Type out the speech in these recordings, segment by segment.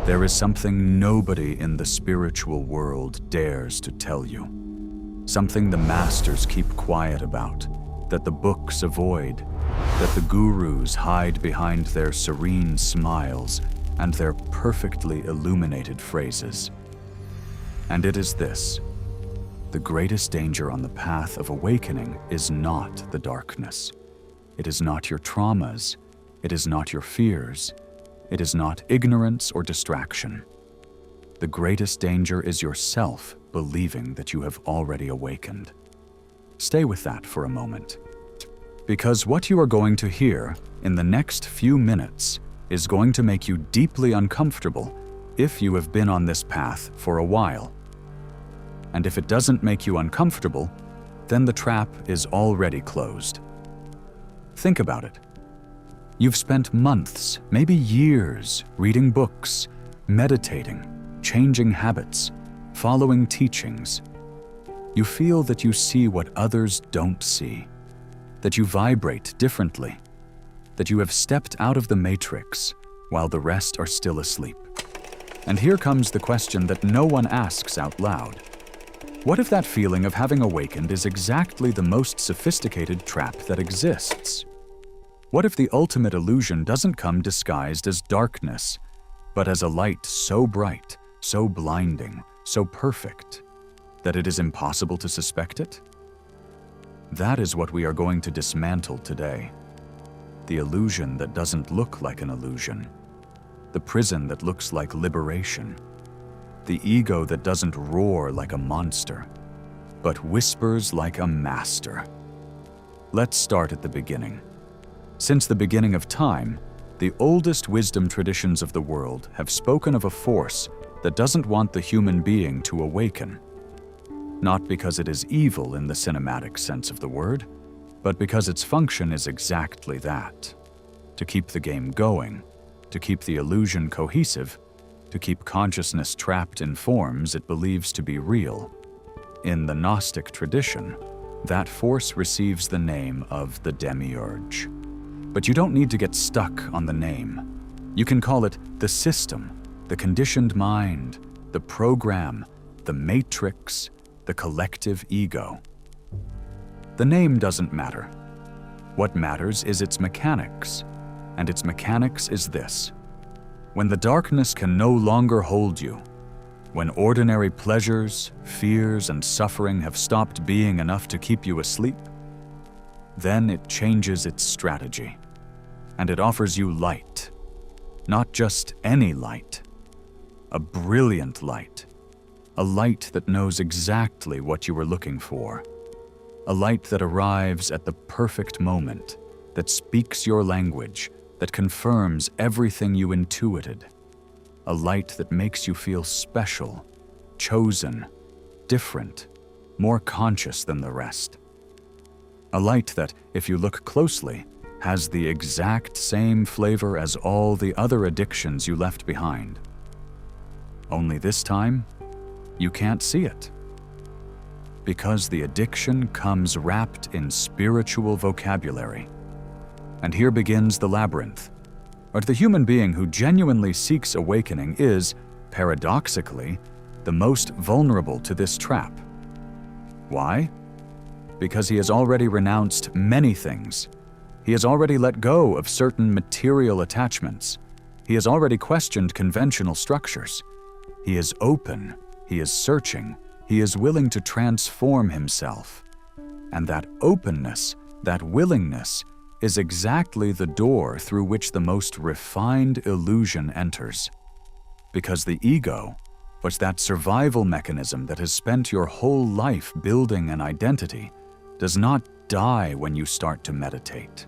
There is something nobody in the spiritual world dares to tell you. Something the masters keep quiet about, that the books avoid, that the gurus hide behind their serene smiles and their perfectly illuminated phrases. And it is this: the greatest danger on the path of awakening is not the darkness. It is not your traumas. It is not your fears. It is not ignorance or distraction. The greatest danger is yourself believing that you have already awakened. Stay with that for a moment, because what you are going to hear in the next few minutes is going to make you deeply uncomfortable if you have been on this path for a while. And if it doesn't make you uncomfortable, then the trap is already closed. Think about it. You've spent months, maybe years, reading books, meditating, changing habits, following teachings. You feel that you see what others don't see, that you vibrate differently, that you have stepped out of the matrix while the rest are still asleep. And here comes the question that no one asks out loud. What if that feeling of having awakened is exactly the most sophisticated trap that exists? What if the ultimate illusion doesn't come disguised as darkness, but as a light so bright, so blinding, so perfect, that it is impossible to suspect it? That is what we are going to dismantle today. The illusion that doesn't look like an illusion. The prison that looks like liberation. The ego that doesn't roar like a monster, but whispers like a master. Let's start at the beginning. Since the beginning of time, the oldest wisdom traditions of the world have spoken of a force that doesn't want the human being to awaken. Not because it is evil in the cinematic sense of the word, but because its function is exactly that: to keep the game going, to keep the illusion cohesive, to keep consciousness trapped in forms it believes to be real. In the Gnostic tradition, that force receives the name of the Demiurge. But you don't need to get stuck on the name. You can call it the system, the conditioned mind, the program, the matrix, the collective ego. The name doesn't matter. What matters is its mechanics, and its mechanics is this: when the darkness can no longer hold you, when ordinary pleasures, fears, and suffering have stopped being enough to keep you asleep, then it changes its strategy, and it offers you light. Not just any light, a brilliant light, a light that knows exactly what you were looking for, a light that arrives at the perfect moment, that speaks your language, that confirms everything you intuited, a light that makes you feel special, chosen, different, more conscious than the rest. A light that, if you look closely, has the exact same flavor as all the other addictions you left behind. Only this time, you can't see it. Because the addiction comes wrapped in spiritual vocabulary. And here begins the labyrinth. But the human being who genuinely seeks awakening is, paradoxically, the most vulnerable to this trap. Why? Because he has already renounced many things. He has already let go of certain material attachments. He has already questioned conventional structures. He is open, he is searching, he is willing to transform himself. And that openness, that willingness, is exactly the door through which the most refined illusion enters. Because the ego was that survival mechanism that has spent your whole life building an identity, does not die when you start to meditate.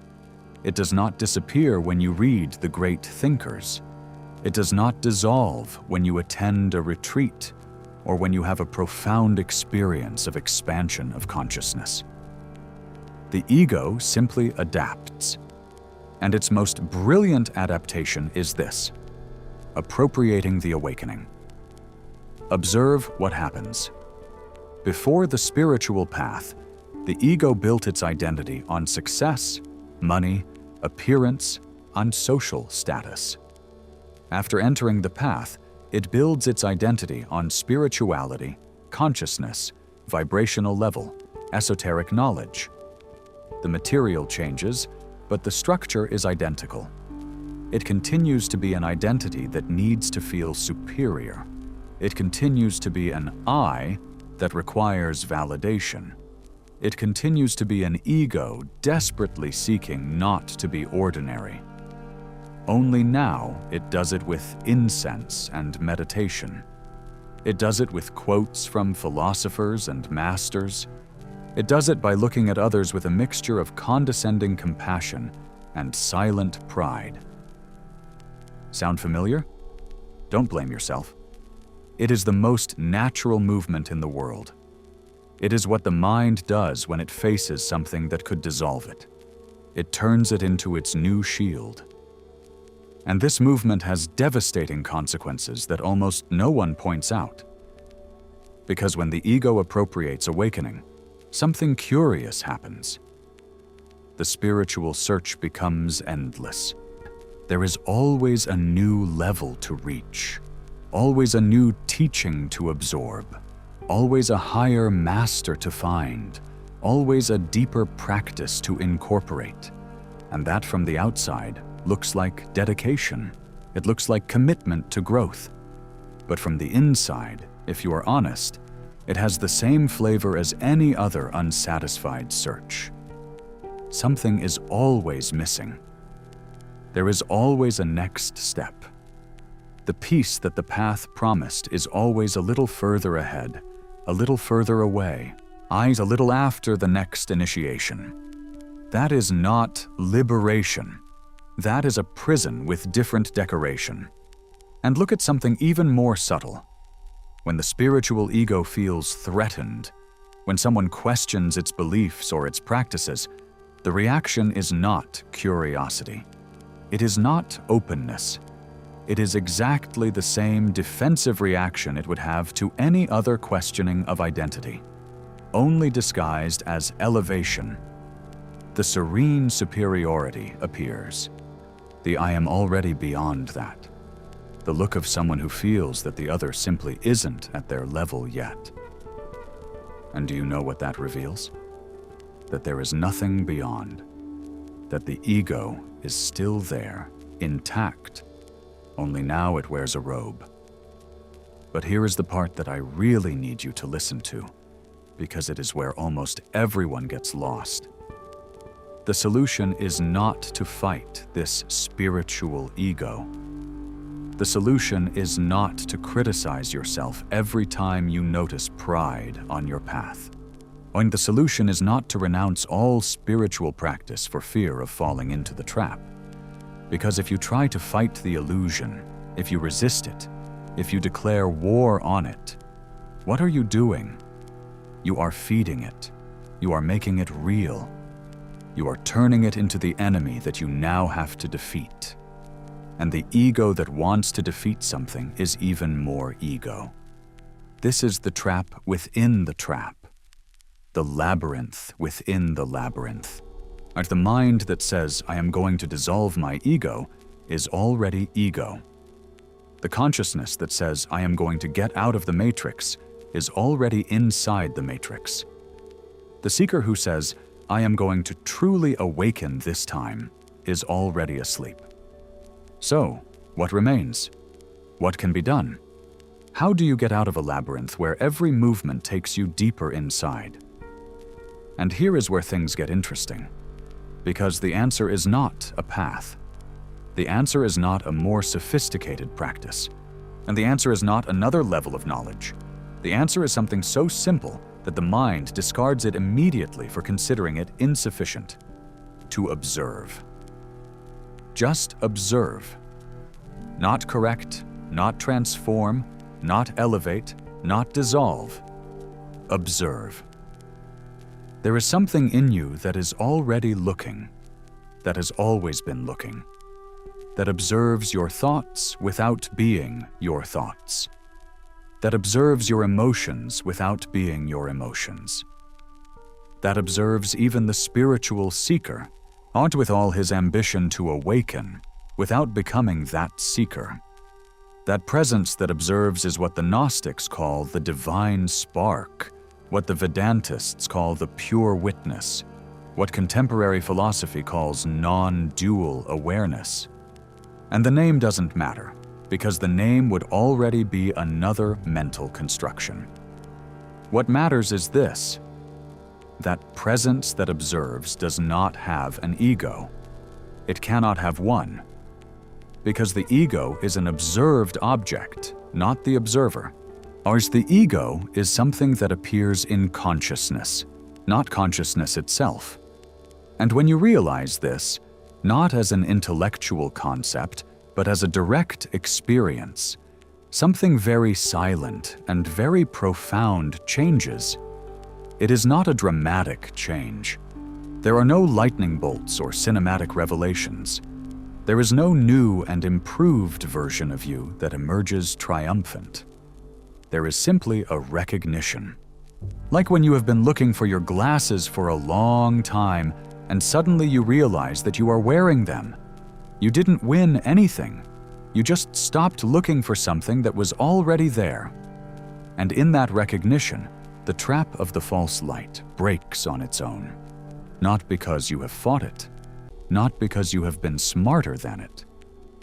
It does not disappear when you read the great thinkers. It does not dissolve when you attend a retreat or when you have a profound experience of expansion of consciousness. The ego simply adapts. And its most brilliant adaptation is this: appropriating the awakening. Observe what happens. Before the spiritual path, the ego built its identity on success, money, appearance, on social status. After entering the path, It builds its identity on spirituality, consciousness, vibrational level, esoteric knowledge. The material changes, but the structure is identical. It continues to be an identity that needs to feel superior. It continues to be an I that requires validation. It continues to be an ego desperately seeking not to be ordinary. Only now it does it with incense and meditation. It does it with quotes from philosophers and masters. It does it by looking at others with a mixture of condescending compassion and silent pride. Sound familiar? Don't blame yourself. It is the most natural movement in the world. It is what the mind does when it faces something that could dissolve it. It turns it into its new shield. And this movement has devastating consequences that almost no one points out. Because when the ego appropriates awakening, something curious happens. The spiritual search becomes endless. There is always a new level to reach, always a new teaching to absorb, always a higher master to find, always a deeper practice to incorporate. And that from the outside looks like dedication. It looks like commitment to growth. But from the inside, if you are honest, it has the same flavor as any other unsatisfied search. Something is always missing. There is always a next step. The peace that the path promised is always a little further ahead, a little further away, eyes a little after the next initiation. That is not liberation. That is a prison with different decoration. And look at something even more subtle. When the spiritual ego feels threatened, when someone questions its beliefs or its practices, the reaction is not curiosity. It is not openness. It is exactly the same defensive reaction it would have to any other questioning of identity, only disguised as elevation. The serene superiority appears. The I am already beyond that. The look of someone who feels that the other simply isn't at their level yet. And do you know what that reveals? That there is nothing beyond. That the ego is still there, intact, only now it wears a robe. But here is the part that I really need you to listen to, because it is where almost everyone gets lost. The solution is not to fight this spiritual ego. The solution is not to criticize yourself every time you notice pride on your path. And the solution is not to renounce all spiritual practice for fear of falling into the trap. Because if you try to fight the illusion, if you resist it, if you declare war on it, what are you doing? You are feeding it. You are making it real. You are turning it into the enemy that you now have to defeat. And the ego that wants to defeat something is even more ego. This is the trap within the trap. The labyrinth within the labyrinth. And the mind that says, I am going to dissolve my ego, is already ego. The consciousness that says, I am going to get out of the matrix, is already inside the matrix. The seeker who says, I am going to truly awaken this time, is already asleep. So, what remains? What can be done? How do you get out of a labyrinth where every movement takes you deeper inside? And here is where things get interesting. Because the answer is not a path. The answer is not a more sophisticated practice. And the answer is not another level of knowledge. The answer is something so simple that the mind discards it immediately for considering it insufficient. To observe. Just observe. Not correct, not transform, not elevate, not dissolve. Observe. There is something in you that is already looking, that has always been looking, that observes your thoughts without being your thoughts, that observes your emotions without being your emotions, that observes even the spiritual seeker, not with all his ambition to awaken, without becoming that seeker. That presence that observes is what the Gnostics call the divine spark, what the Vedantists call the pure witness, what contemporary philosophy calls non-dual awareness. And the name doesn't matter, because the name would already be another mental construction. What matters is this: that presence that observes does not have an ego. It cannot have one, because the ego is an observed object, not the observer. Whereas the ego is something that appears in consciousness, not consciousness itself. And when you realize this, not as an intellectual concept, but as a direct experience, something very silent and very profound changes. It is not a dramatic change. There are no lightning bolts or cinematic revelations. There is no new and improved version of you that emerges triumphant. There is simply a recognition. Like when you have been looking for your glasses for a long time and suddenly you realize that you are wearing them. You didn't win anything. You just stopped looking for something that was already there. And in that recognition, the trap of the false light breaks on its own. Not because you have fought it, not because you have been smarter than it,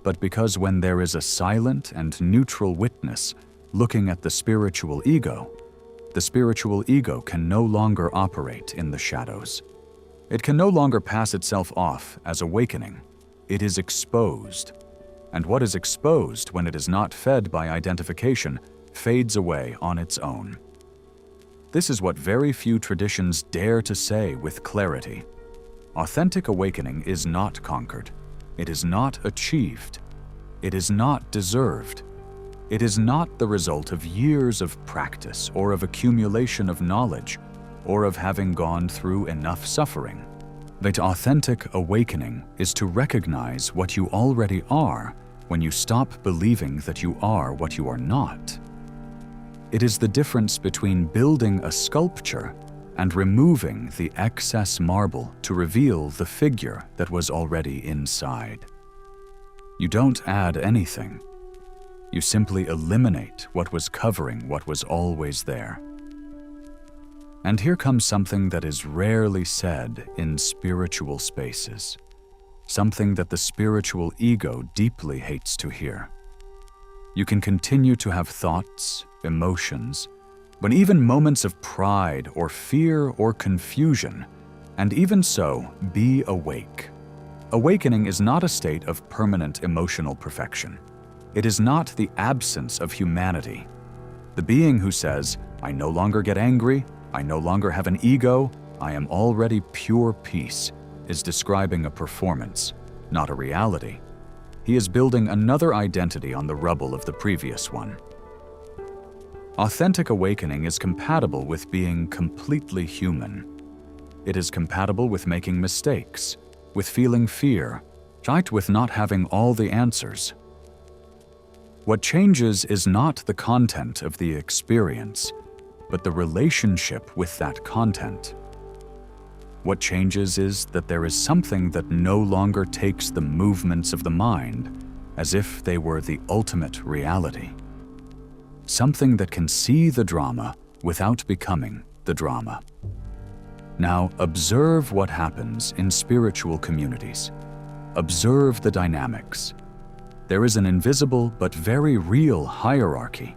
but because when there is a silent and neutral witness looking at the spiritual ego can no longer operate in the shadows. It can no longer pass itself off as awakening. It is exposed. And what is exposed when it is not fed by identification fades away on its own. This is what very few traditions dare to say with clarity. Authentic awakening is not conquered. It is not achieved. It is not deserved. It is not the result of years of practice or of accumulation of knowledge or of having gone through enough suffering. That authentic awakening is to recognize what you already are when you stop believing that you are what you are not. It is the difference between building a sculpture and removing the excess marble to reveal the figure that was already inside. You don't add anything. You simply eliminate what was covering what was always there. And here comes something that is rarely said in spiritual spaces, something that the spiritual ego deeply hates to hear. You can continue to have thoughts, emotions, but even moments of pride or fear or confusion, and even so, be awake. Awakening is not a state of permanent emotional perfection. It is not the absence of humanity. The being who says, "I no longer get angry, I no longer have an ego, I am already pure peace," is describing a performance, not a reality. He is building another identity on the rubble of the previous one. Authentic awakening is compatible with being completely human. It is compatible with making mistakes, with feeling fear, with not having all the answers. What changes is not the content of the experience, but the relationship with that content. What changes is that there is something that no longer takes the movements of the mind as if they were the ultimate reality. Something that can see the drama without becoming the drama. Now, observe what happens in spiritual communities. Observe the dynamics. There is an invisible but very real hierarchy.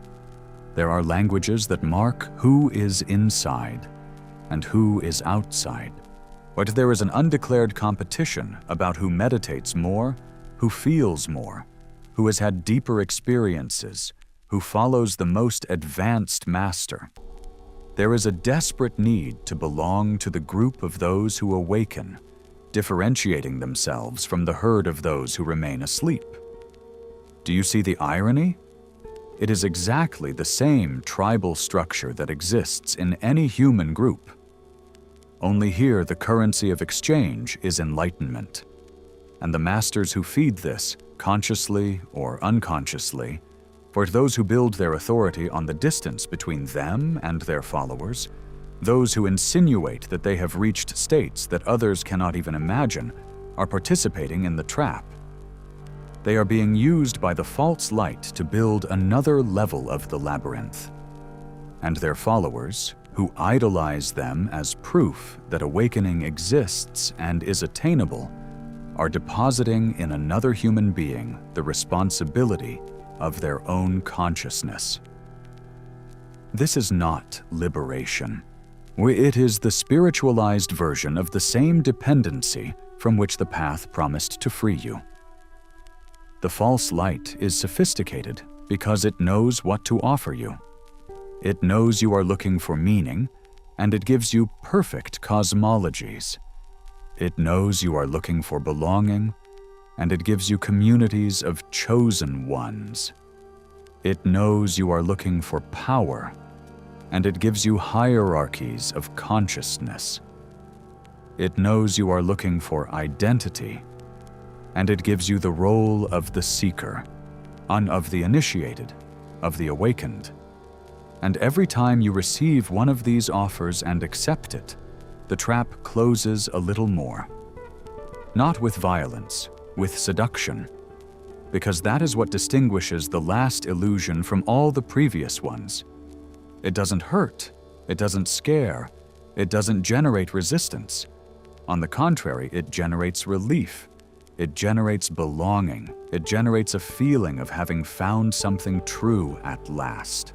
There are languages that mark who is inside and who is outside. But there is an undeclared competition about who meditates more, who feels more, who has had deeper experiences, who follows the most advanced master. There is a desperate need to belong to the group of those who awaken, differentiating themselves from the herd of those who remain asleep. Do you see the irony? It is exactly the same tribal structure that exists in any human group. Only here the currency of exchange is enlightenment. And the masters who feed this, consciously or unconsciously, for those who build their authority on the distance between them and their followers, those who insinuate that they have reached states that others cannot even imagine, are participating in the trap. They are being used by the false light to build another level of the labyrinth. And their followers, who idolize them as proof that awakening exists and is attainable, are depositing in another human being the responsibility of their own consciousness. This is not liberation. It is the spiritualized version of the same dependency from which the path promised to free you. The false light is sophisticated because it knows what to offer you. It knows you are looking for meaning, and it gives you perfect cosmologies. It knows you are looking for belonging, and it gives you communities of chosen ones. It knows you are looking for power, and it gives you hierarchies of consciousness. It knows you are looking for identity, and it gives you the role of the seeker, of the initiated, of the awakened. And every time you receive one of these offers and accept it, the trap closes a little more. Not with violence, with seduction, because that is what distinguishes the last illusion from all the previous ones. It doesn't hurt, it doesn't scare, it doesn't generate resistance. On the contrary, it generates relief. It generates belonging. It generates a feeling of having found something true at last.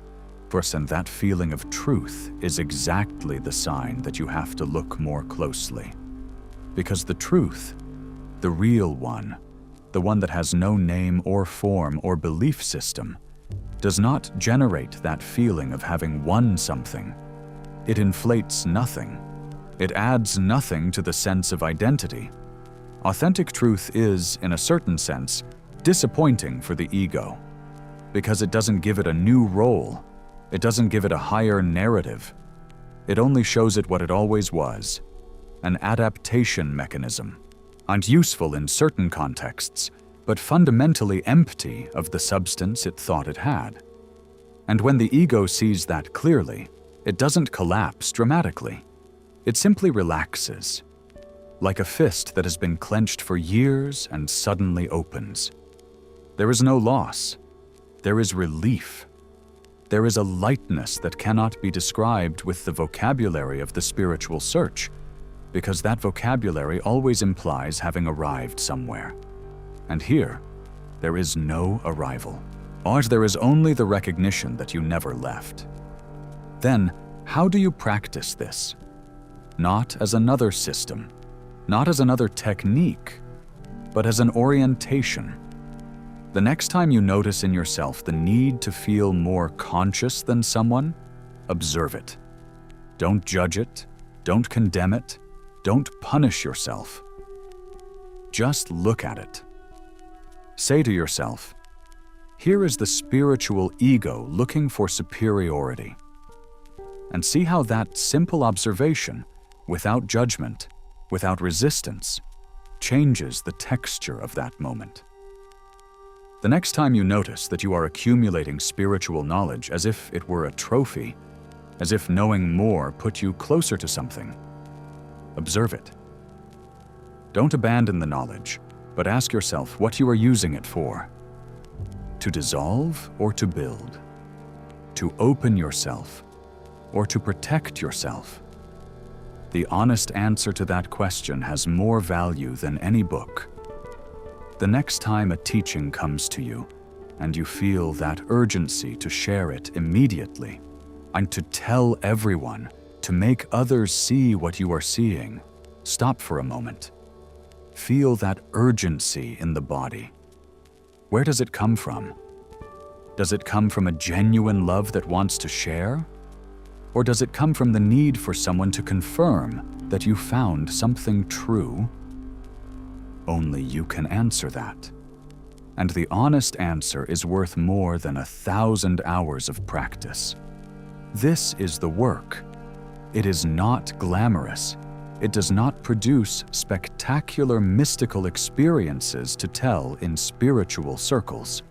And that feeling of truth is exactly the sign that you have to look more closely. Because the truth, the real one, the one that has no name or form or belief system, does not generate that feeling of having won something. It inflates nothing. It adds nothing to the sense of identity. Authentic truth is, in a certain sense, disappointing for the ego, because it doesn't give it a new role. It doesn't give it a higher narrative. It only shows it what it always was, an adaptation mechanism, and useful in certain contexts, but fundamentally empty of the substance it thought it had. And when the ego sees that clearly, it doesn't collapse dramatically. It simply relaxes, like a fist that has been clenched for years and suddenly opens. There is no loss. There is relief. There is a lightness that cannot be described with the vocabulary of the spiritual search, because that vocabulary always implies having arrived somewhere. And here, there is no arrival. Or there is only the recognition that you never left. Then, how do you practice this? Not as another system, not as another technique, but as an orientation. The next time you notice in yourself the need to feel more conscious than someone, observe it. Don't judge it, don't condemn it, don't punish yourself. Just look at it. Say to yourself, here is the spiritual ego looking for superiority. And see how that simple observation, without judgment, without resistance, changes the texture of that moment. The next time you notice that you are accumulating spiritual knowledge as if it were a trophy, as if knowing more put you closer to something, observe it. Don't abandon the knowledge, but ask yourself what you are using it for. To dissolve or to build? To open yourself or to protect yourself? The honest answer to that question has more value than any book. The next time a teaching comes to you, and you feel that urgency to share it immediately, and to tell everyone, to make others see what you are seeing, stop for a moment. Feel that urgency in the body. Where does it come from? Does it come from a genuine love that wants to share? Or does it come from the need for someone to confirm that you found something true? Only you can answer that. And the honest answer is worth more than 1,000 hours of practice. This is the work. It is not glamorous. It does not produce spectacular mystical experiences to tell in spiritual circles.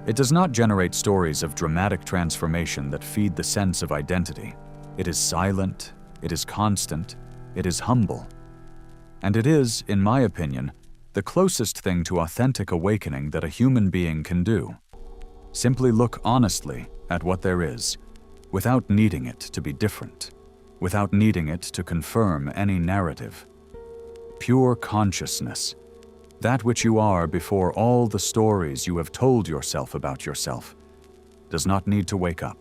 It does not generate stories of dramatic transformation that feed the sense of identity. It is silent, it is constant, it is humble. And it is, in my opinion, the closest thing to authentic awakening that a human being can do. Simply look honestly at what there is, without needing it to be different, without needing it to confirm any narrative. Pure consciousness, that which you are before all the stories you have told yourself about yourself, does not need to wake up.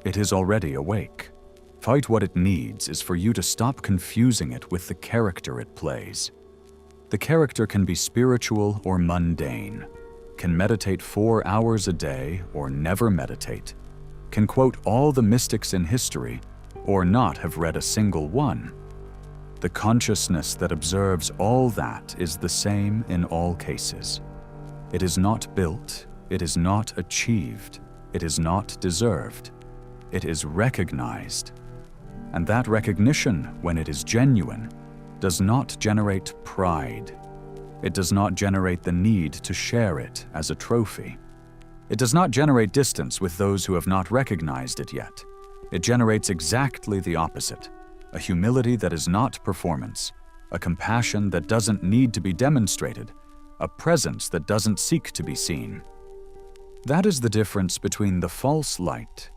It is already awake. Fight what it needs is for you to stop confusing it with the character it plays. The character can be spiritual or mundane, can meditate 4 hours a day or never meditate, can quote all the mystics in history or not have read a single one. The consciousness that observes all that is the same in all cases. It is not built, it is not achieved, it is not deserved. It is recognized. And that recognition, when it is genuine, does not generate pride. It does not generate the need to share it as a trophy. It does not generate distance with those who have not recognized it yet. It generates exactly the opposite, a humility that is not performance, a compassion that doesn't need to be demonstrated, a presence that doesn't seek to be seen. That is the difference between the false light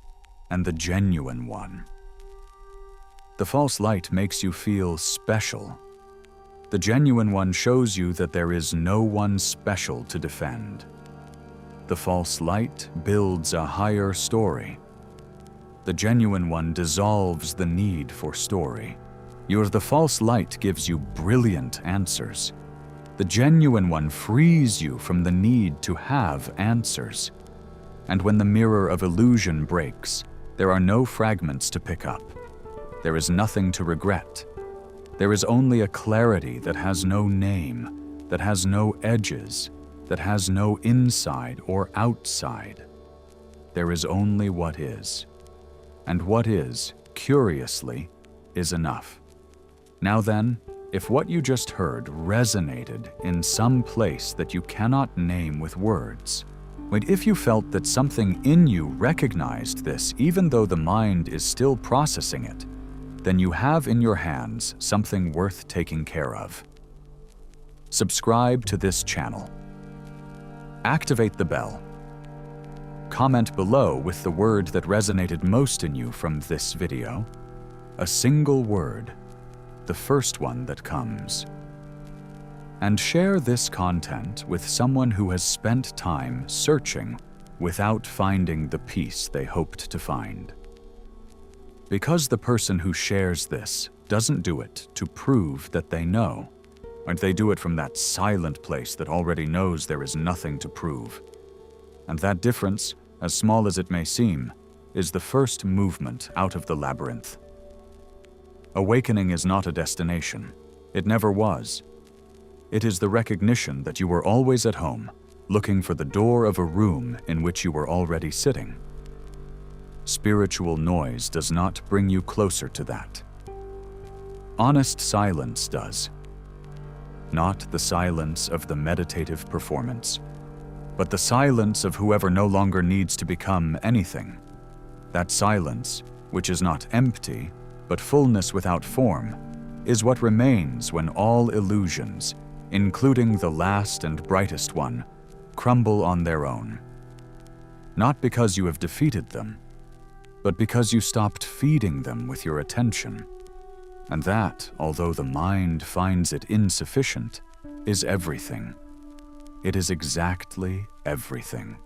and the genuine one. The false light makes you feel special. The genuine one shows you that there is no one special to defend. The false light builds a higher story. The genuine one dissolves the need for story. The false light gives you brilliant answers. The genuine one frees you from the need to have answers. And when the mirror of illusion breaks, there are no fragments to pick up. There is nothing to regret. There is only a clarity that has no name, that has no edges, that has no inside or outside. There is only what is. And what is, curiously, is enough. Now then, if what you just heard resonated in some place that you cannot name with words, if you felt that something in you recognized this even though the mind is still processing it, then you have in your hands something worth taking care of. Subscribe to this channel. Activate the bell. Comment below with the word that resonated most in you from this video. A single word, the first one that comes. And share this content with someone who has spent time searching without finding the peace they hoped to find. Because the person who shares this doesn't do it to prove that they know, and they do it from that silent place that already knows there is nothing to prove. And that difference, as small as it may seem, is the first movement out of the labyrinth. Awakening is not a destination. It never was. It is the recognition that you were always at home, looking for the door of a room in which you were already sitting. Spiritual noise does not bring you closer to that. Honest silence does. Not the silence of the meditative performance, but the silence of whoever no longer needs to become anything. That silence, which is not empty, but fullness without form, is what remains when all illusions, including the last and brightest one, crumble on their own. Not because you have defeated them, but because you stopped feeding them with your attention. And that, although the mind finds it insufficient, is everything. It is exactly everything.